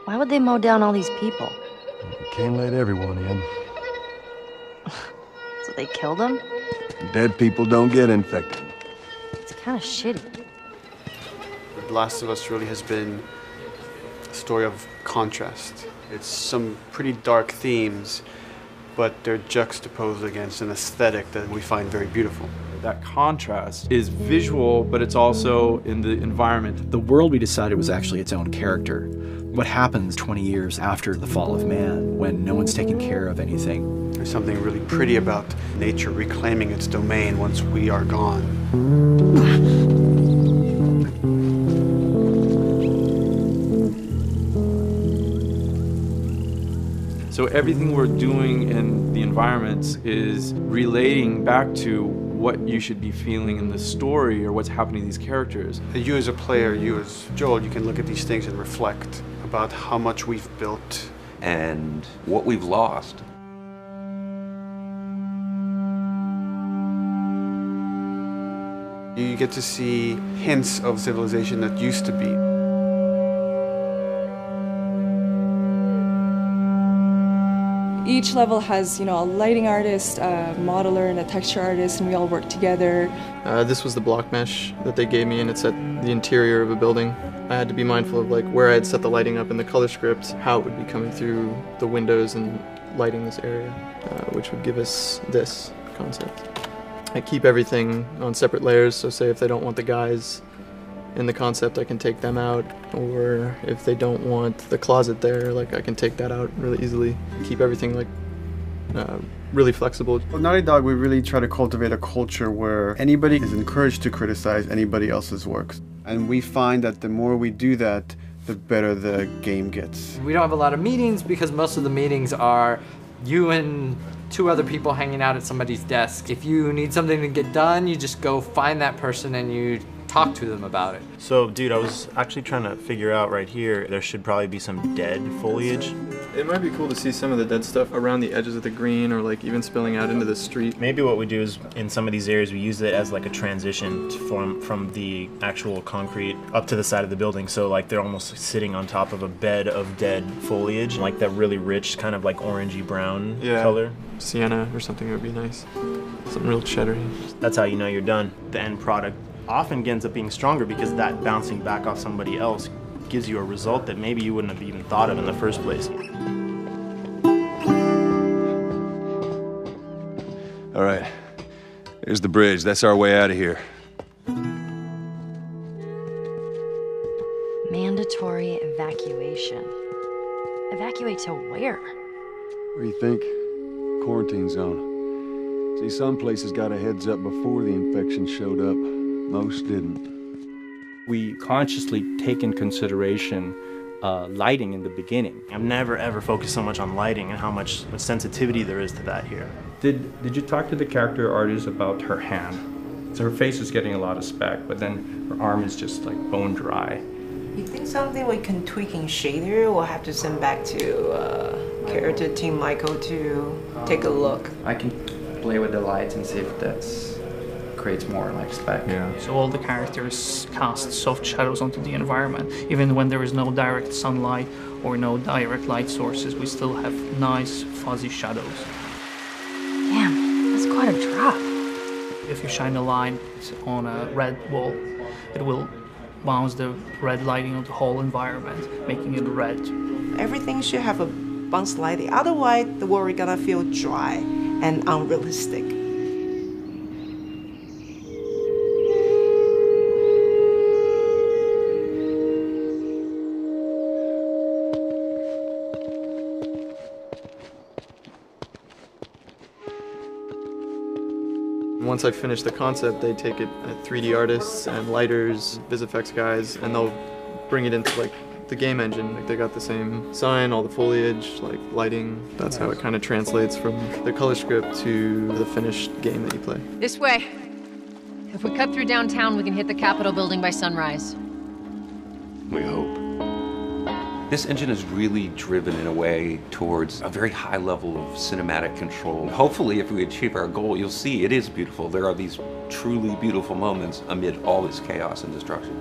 Why would they mow down all these people? You can't let everyone in. So they killed them? Dead people don't get infected. It's kind of shitty. The Last of Us really has been a story of contrast. It's some pretty dark themes, but they're juxtaposed against an aesthetic that we find very beautiful. That contrast is visual, but it's also in the environment. The world we decided was actually its own character. What happens 20 years after the fall of man when no one's taking care of anything? There's something really pretty about nature reclaiming its domain once we are gone. So everything we're doing in the environments is relating back to what you should be feeling in the story or what's happening to these characters. You as a player, you as Joel, you can look at these things and reflect about how much we've built and what we've lost. You get to see hints of civilization that used to be. Each level has, a lighting artist, a modeler, and a texture artist, and we all work together. This was the block mesh that they gave me, and it's at the interior of a building. I had to be mindful of where I had set the lighting up in the color script, how it would be coming through the windows and lighting this area, which would give us this concept. I keep everything on separate layers, so say if they don't want the guys in the concept, I can take them out, or if they don't want the closet there, I can take that out really easily. Keep everything really flexible. Well, Naughty Dog, we really try to cultivate a culture where anybody is encouraged to criticize anybody else's works. And we find that the more we do that, the better the game gets. We don't have a lot of meetings because most of the meetings are you and two other people hanging out at somebody's desk. If you need something to get done, you just go find that person and you talk to them about it. So, dude, I was actually trying to figure out right here, there should probably be some dead foliage. It might be cool to see some of the dead stuff around the edges of the green or even spilling out into the street. Maybe what we do is, in some of these areas, we use it as a transition from the actual concrete up to the side of the building. So they're almost sitting on top of a bed of dead foliage, that really rich kind of orangey brown color. Sienna or something would be nice. Something real cheddary. That's how you know you're done. The end product often ends up being stronger because that bouncing back off somebody else gives you a result that maybe you wouldn't have even thought of in the first place. All right, there's the bridge. That's our way out of here. Mandatory evacuation. Evacuate to where? What do you think? Quarantine zone. See, some places got a heads up before the infection showed up. Most didn't. We consciously take in consideration lighting in the beginning. I've never ever focused so much on lighting and how much sensitivity there is to that here. Did you talk to the character artist about her hand? So her face is getting a lot of speck, but then her arm is just bone dry. You think something we can tweak in shader? We'll have to send back to character team Michael to take a look. I can play with the lights and see if that's creates more spec. Yeah. So all the characters cast soft shadows onto the environment. Even when there is no direct sunlight or no direct light sources, we still have nice fuzzy shadows. Damn, that's quite a drop. If you shine a light on a red wall, it will bounce the red lighting on the whole environment, making it red. Everything should have a bounce lighting, otherwise the world is gonna feel dry and unrealistic. Once I finish the concept, they take it at 3D artists and lighters, VisFX guys, and they'll bring it into the game engine. They got the same sign, all the foliage, lighting. That's how it kind of translates from the color script to the finished game that you play. This way. If we cut through downtown, we can hit the Capitol building by sunrise. We hope. This engine is really driven in a way towards a very high level of cinematic control. Hopefully, if we achieve our goal, you'll see it is beautiful. There are these truly beautiful moments amid all this chaos and destruction.